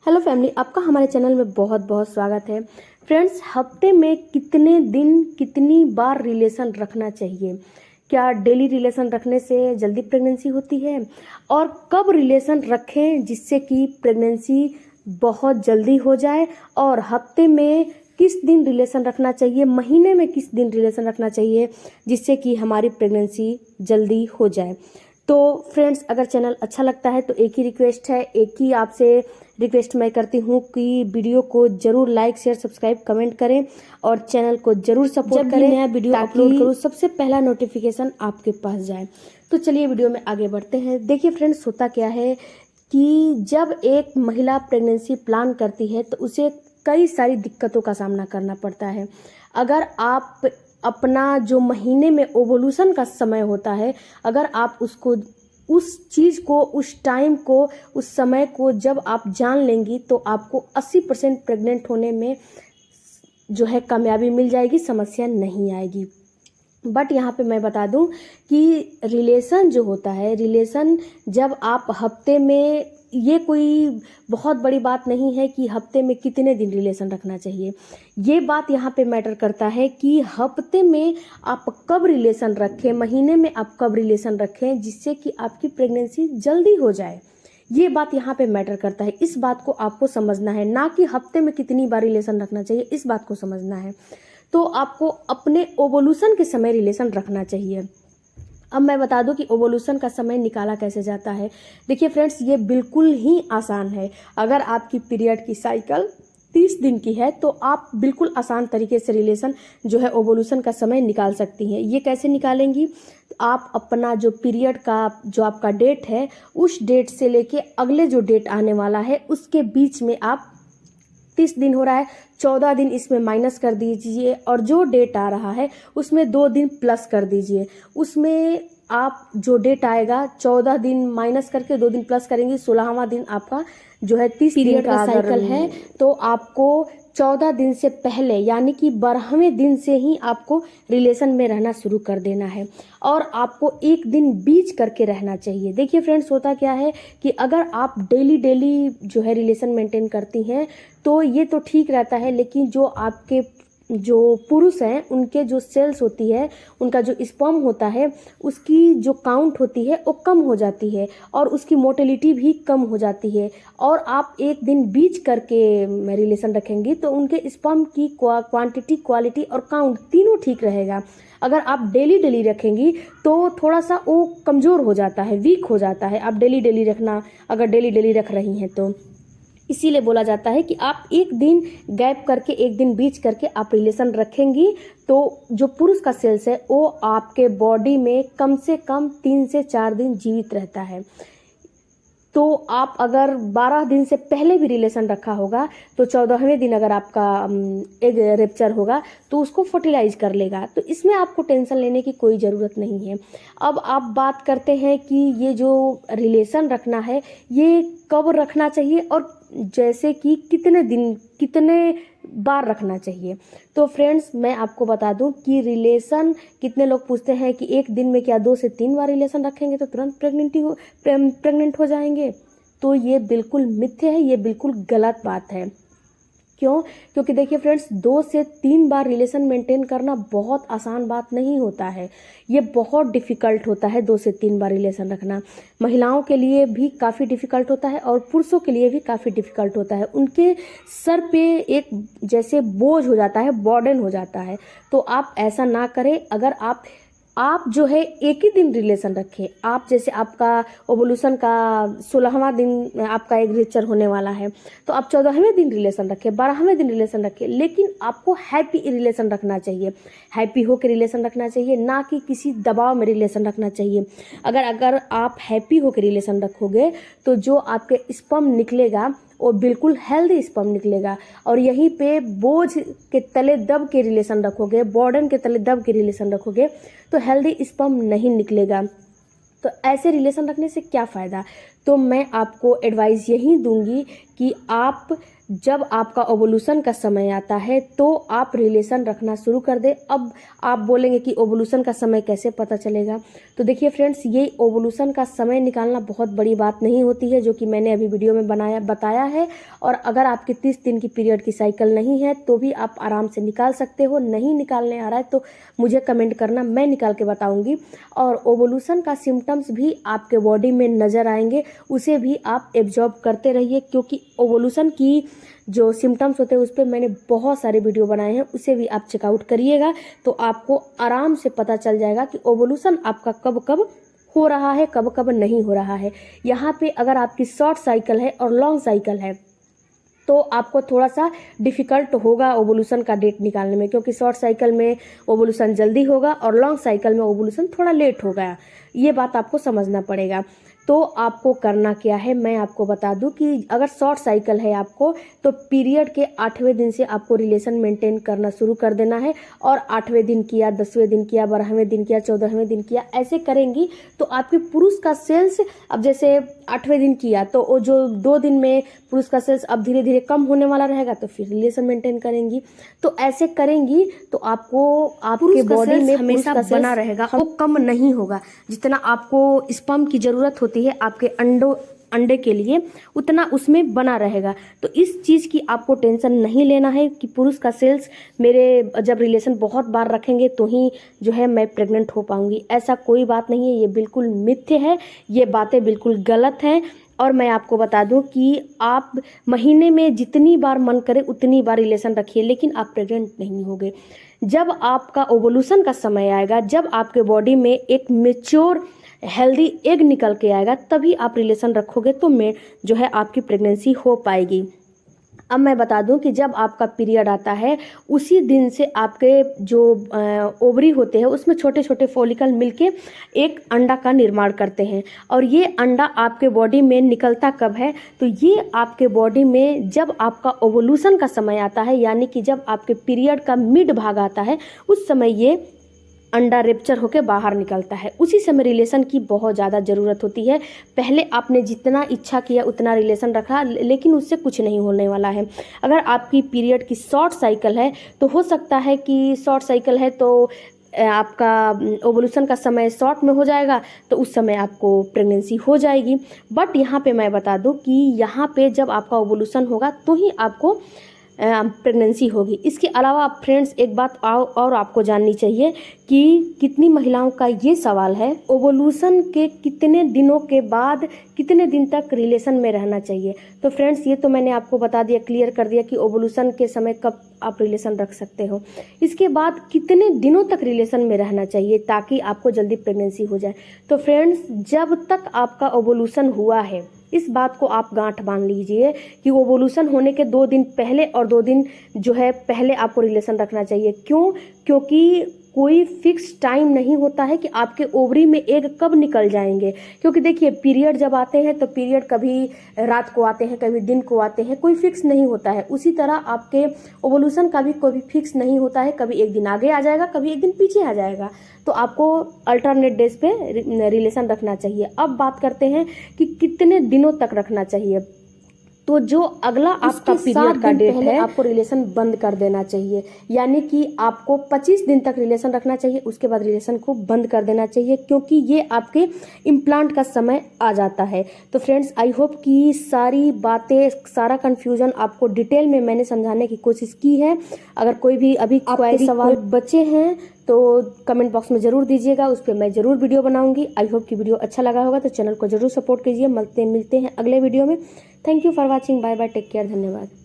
Hello family, आपका हमारे channel में बहुत बहुत स्वागत है। फ्रेंड्स, हफ्ते में कितने दिन कितनी बार रिलेशन रखना चाहिए? क्या डेली रिलेशन रखने से जल्दी प्रेगनेंसी होती है? और कब रिलेशन रखें जिससे कि प्रेगनेंसी बहुत जल्दी हो जाए? और हफ्ते में किस दिन रिलेशन रखना चाहिए, महीने में किस दिन रिलेशन रखना चाहिए जिससे कि हमारी प्रेगनेंसी जल्दी हो जाए? तो फ्रेंड्स, अगर चैनल अच्छा लगता है तो एक ही रिक्वेस्ट है, एक ही आपसे रिक्वेस्ट मैं करती हूँ कि वीडियो को जरूर लाइक शेयर सब्सक्राइब कमेंट करें और चैनल को जरूर सपोर्ट करें। नया वीडियो अपलोड करूँ सबसे पहला नोटिफिकेशन आपके पास जाए। तो चलिए वीडियो में आगे बढ़ते हैं। देखिए फ्रेंड्स, होता क्या है कि जब एक महिला प्रेगनेंसी प्लान करती है तो उसे कई सारी दिक्कतों का सामना करना पड़ता है। अगर आप अपना जो महीने में ओवुलेशन का समय होता है, अगर आप उसको उस चीज़ को उस टाइम को उस समय को जब आप जान लेंगी तो आपको 80% प्रेग्नेंट होने में जो है कामयाबी मिल जाएगी, समस्या नहीं आएगी। बट यहाँ पे मैं बता दूं कि रिलेशन जो होता है, रिलेशन जब आप हफ्ते में, ये कोई बहुत बड़ी बात नहीं है कि हफ्ते में कितने दिन रिलेशन रखना चाहिए। ये बात यहाँ पे मैटर करता है कि हफ्ते में आप कब रिलेशन रखें, महीने में आप कब रिलेशन रखें जिससे कि आपकी प्रेगनेंसी जल्दी हो जाए। ये बात यहाँ पे मैटर करता है। इस बात को आपको समझना है, ना कि हफ्ते में कितनी बार रिलेशन रखना चाहिए, इस बात को समझना है। तो आपको अपने ओवुलेशन के समय रिलेशन रखना चाहिए। अब मैं बता दूं कि ओवुलेशन का समय निकाला कैसे जाता है। देखिए फ्रेंड्स, ये बिल्कुल ही आसान है। अगर आपकी पीरियड की साइकिल 30 दिन की है तो आप बिल्कुल आसान तरीके से रिलेशन जो है ओवुलेशन का समय निकाल सकती हैं। ये कैसे निकालेंगी? आप अपना जो पीरियड का जो आपका डेट है, उस डेट से लेके अगले जो डेट आने वाला है उसके बीच में आप 30 दिन हो रहा है, 14 दिन इसमें माइनस कर दीजिए और जो डेट आ रहा है उसमें 2 दिन प्लस कर दीजिए। उसमें आप जो डेट आएगा 14 दिन माइनस करके 2 दिन प्लस करेंगे, 16वां दिन आपका जो है 30 पीरियड का साइकिल है। तो आपको 14 दिन से पहले यानी कि 12वें दिन से ही आपको रिलेशन में रहना शुरू कर देना है और आपको एक दिन बीच करके रहना चाहिए। देखिए फ्रेंड्स, होता क्या है कि अगर आप डेली डेली जो है रिलेशन मेंटेन करती हैं तो ये तो ठीक रहता है, लेकिन जो आपके जो पुरुष हैं उनके जो सेल्स होती है, उनका जो स्पर्म होता है, उसकी जो काउंट होती है वो कम हो जाती है और उसकी मोटिलिटी भी कम हो जाती है। और आप एक दिन बीच करके रिलेशन रखेंगी तो उनके स्पर्म की क्वांटिटी, क्वालिटी और काउंट तीनों ठीक रहेगा। अगर आप डेली डेली रखेंगी तो थोड़ा सा वो कमज़ोर हो जाता है, वीक हो जाता है। आप डेली डेली रखना, अगर डेली डेली रख रही हैं तो इसीलिए बोला जाता है कि आप एक दिन गैप करके, एक दिन बीच करके आप रिलेशन रखेंगी तो जो पुरुष का सेल्स है वो आपके बॉडी में कम से कम 3 से 4 दिन जीवित रहता है। तो आप अगर 12 दिन से पहले भी रिलेशन रखा होगा तो 14वें दिन अगर आपका एग रेप्चर होगा तो उसको फर्टिलाइज कर लेगा। तो इसमें आपको टेंशन लेने की कोई ज़रूरत नहीं है। अब आप बात करते हैं कि ये जो रिलेशन रखना है ये कब रखना चाहिए और जैसे कि कितने दिन कितने बार रखना चाहिए। तो फ्रेंड्स, मैं आपको बता दूं कि रिलेशन, कितने लोग पूछते हैं कि एक दिन में क्या 2 से 3 बार रिलेशन रखेंगे तो तुरंत प्रेग्नेंट हो जाएंगे। तो ये बिल्कुल मिथ्या है, ये बिल्कुल गलत बात है। क्यों? क्योंकि देखिए फ्रेंड्स, 2 से 3 बार रिलेशन मेंटेन करना बहुत आसान बात नहीं होता है। ये बहुत डिफ़िकल्ट होता है 2 से 3 बार रिलेशन रखना। महिलाओं के लिए भी काफ़ी डिफ़िकल्ट होता है और पुरुषों के लिए भी काफ़ी डिफ़िकल्ट होता है। उनके सर पे एक जैसे बोझ हो जाता है, बर्डन हो जाता है। तो आप ऐसा ना करें। अगर आप जो है एक ही दिन रिलेशन रखें। आप जैसे आपका ओवुलेशन का 16वां दिन आपका एग रेप्चर होने वाला है तो आप 14वें दिन रिलेशन रखें, 12वें दिन रिलेशन रखें, लेकिन आपको हैप्पी रिलेशन रखना चाहिए। हैप्पी होकर रिलेशन रखना चाहिए, ना कि किसी दबाव में रिलेशन रखना चाहिए। अगर आप हैप्पी होकर रिलेशन रखोगे तो जो आपके स्पर्म निकलेगा वो बिल्कुल हेल्दी स्पर्म निकलेगा। और यहीं पे बोझ के तले दब के रिलेशन रखोगे, बर्डन के तले दब के रिलेशन रखोगे तो हेल्दी स्पर्म नहीं निकलेगा। तो ऐसे रिलेशन रखने से क्या फ़ायदा? तो मैं आपको एडवाइस यही दूंगी कि आप जब आपका ओवुलेशन का समय आता है तो आप रिलेशन रखना शुरू कर दें। अब आप बोलेंगे कि ओवुलेशन का समय कैसे पता चलेगा, तो देखिए फ्रेंड्स, ये ओवुलेशन का समय निकालना बहुत बड़ी बात नहीं होती है, जो कि मैंने अभी वीडियो में बताया है। और अगर आपकी 30 दिन की पीरियड की साइकिल नहीं है तो भी आप आराम से निकाल सकते हो। नहीं निकालने आ रहा है तो मुझे कमेंट करना, मैं निकाल के बताऊँगी। और ओवुलेशन का सिम्टम्स भी आपके बॉडी में नज़र आएंगे, उसे भी आप एब्जॉर्ब करते रहिए, क्योंकि ओवुलेशन की जो सिम्टम्स होते हैं उस पर मैंने बहुत सारे वीडियो बनाए हैं, उसे भी आप चेकआउट करिएगा तो आपको आराम से पता चल जाएगा कि ओवुलेशन आपका कब कब हो रहा है, कब कब नहीं हो रहा है। यहाँ पे अगर आपकी शॉर्ट साइकिल है और लॉन्ग साइकिल है तो आपको थोड़ा सा डिफ़िकल्ट होगा ओवुलेशन का डेट निकालने में, क्योंकि शॉर्ट साइकिल में ओवुलेशन जल्दी होगा और लॉन्ग साइकिल में ओवुलेशन थोड़ा लेट होगा। ये बात आपको समझना पड़ेगा। तो आपको करना क्या है, मैं आपको बता दूं कि अगर शॉर्ट साइकिल है आपको, तो पीरियड के 8वें दिन से आपको रिलेशन मेंटेन करना शुरू कर देना है। और 8वें दिन किया, 10वें दिन किया, 12वें दिन किया, 14वें दिन किया, ऐसे करेंगी तो आपके पुरुष का सेल्स, अब जैसे 8वें दिन किया तो वो जो 2 दिन में पुरुष का सेल्स अब धीरे धीरे कम होने वाला रहेगा, तो फिर रिलेशन मेंटेन करेंगी। तो ऐसे करेंगी तो आपको आपके बॉडी में हमेशा बना रहेगा, वो कम नहीं होगा। जितना आपको स्पर्म की ज़रूरत होती है आपके अंडे के लिए, उतना उसमें बना रहेगा। तो इस चीज़ की आपको टेंशन नहीं लेना है कि पुरुष का सेल्स मेरे जब रिलेशन बहुत बार रखेंगे तो ही जो है मैं प्रेग्नेंट हो पाऊंगी। ऐसा कोई बात नहीं है, ये बिल्कुल मिथ्य है, ये बातें बिल्कुल गलत हैं। और मैं आपको बता दूं कि आप महीने में जितनी बार मन करे उतनी बार रिलेशन रखिए, लेकिन आप प्रेग्नेंट नहीं होगे। जब आपका ओवुलेशन का समय आएगा, जब आपके बॉडी में एक मेच्योर हेल्दी एग निकल के आएगा, तभी आप रिलेशन रखोगे तो मैं जो है आपकी प्रेगनेंसी हो पाएगी। अब मैं बता दूं कि जब आपका पीरियड आता है उसी दिन से आपके जो ओवरी होते हैं उसमें छोटे छोटे फॉलिकल मिलके एक अंडा का निर्माण करते हैं। और ये अंडा आपके बॉडी में निकलता कब है, तो ये आपके बॉडी में जब आपका ओवुलेशन का समय आता है, यानी कि जब आपके पीरियड का मिड भाग आता है, उस समय ये अंडा रेप्चर होकर बाहर निकलता है। उसी समय रिलेशन की बहुत ज़्यादा ज़रूरत होती है। पहले आपने जितना इच्छा किया उतना रिलेशन रखा, लेकिन उससे कुछ नहीं होने वाला है। अगर आपकी पीरियड की शॉर्ट साइकिल है तो हो सकता है कि शॉर्ट साइकिल है तो आपका ओवुलेशन का समय शॉर्ट में हो जाएगा, तो उस समय आपको प्रेगनेंसी हो जाएगी। बट यहाँ पे मैं बता दूँ कि यहाँ पे जब आपका ओवुलेशन होगा तो ही आपको प्रेगनेंसी होगी। इसके अलावा फ्रेंड्स एक बात और आपको जाननी चाहिए कि कितनी महिलाओं का ये सवाल है, ओवुलेशन के कितने दिनों के बाद कितने दिन तक रिलेशन में रहना चाहिए। तो फ्रेंड्स ये तो मैंने आपको बता दिया, क्लियर कर दिया कि ओवुलेशन के समय कब आप रिलेशन रख सकते हो। इसके बाद कितने दिनों तक रिलेशन में रहना चाहिए ताकि आपको जल्दी प्रेगनेंसी हो जाए। तो फ्रेंड्स जब तक आपका ओवुलेशन हुआ है, इस बात को आप गांठ बांध लीजिए कि ओवुलेशन होने के 2 दिन पहले और 2 दिन जो है पहले आपको रिलेशन रखना चाहिए। क्यों? क्योंकि कोई फिक्स टाइम नहीं होता है कि आपके ओवरी में एग कब निकल जाएंगे। क्योंकि देखिए पीरियड जब आते हैं तो पीरियड कभी रात को आते हैं, कभी दिन को आते हैं, कोई फिक्स नहीं होता है। उसी तरह आपके ओवुलेशन का भी कोई फिक्स नहीं होता है, कभी एक दिन आगे आ जाएगा, कभी एक दिन पीछे आ जाएगा। तो आपको अल्टरनेट डेज पे रिलेशन रखना चाहिए। अब बात करते हैं कि कितने दिनों तक रखना चाहिए। तो जो अगला आपका पीरियड का डेट है आपको रिलेशन बंद कर देना चाहिए, यानी कि आपको 25 दिन तक रिलेशन रखना चाहिए, उसके बाद रिलेशन को बंद कर देना चाहिए, क्योंकि ये आपके इम्प्लांट का समय आ जाता है। तो फ्रेंड्स आई होप कि सारी बातें, सारा कंफ्यूजन आपको डिटेल में मैंने समझाने की कोशिश की है। अगर कोई भी अभी क्वेरी सवाल बचे हैं तो कमेंट बॉक्स में ज़रूर दीजिएगा, उस पर मैं ज़रूर वीडियो बनाऊंगी। आई होप कि वीडियो अच्छा लगा होगा तो चैनल को ज़रूर सपोर्ट कीजिए। मिलते हैं अगले वीडियो में। Thank you for watching. Bye bye, take care, धन्यवाद।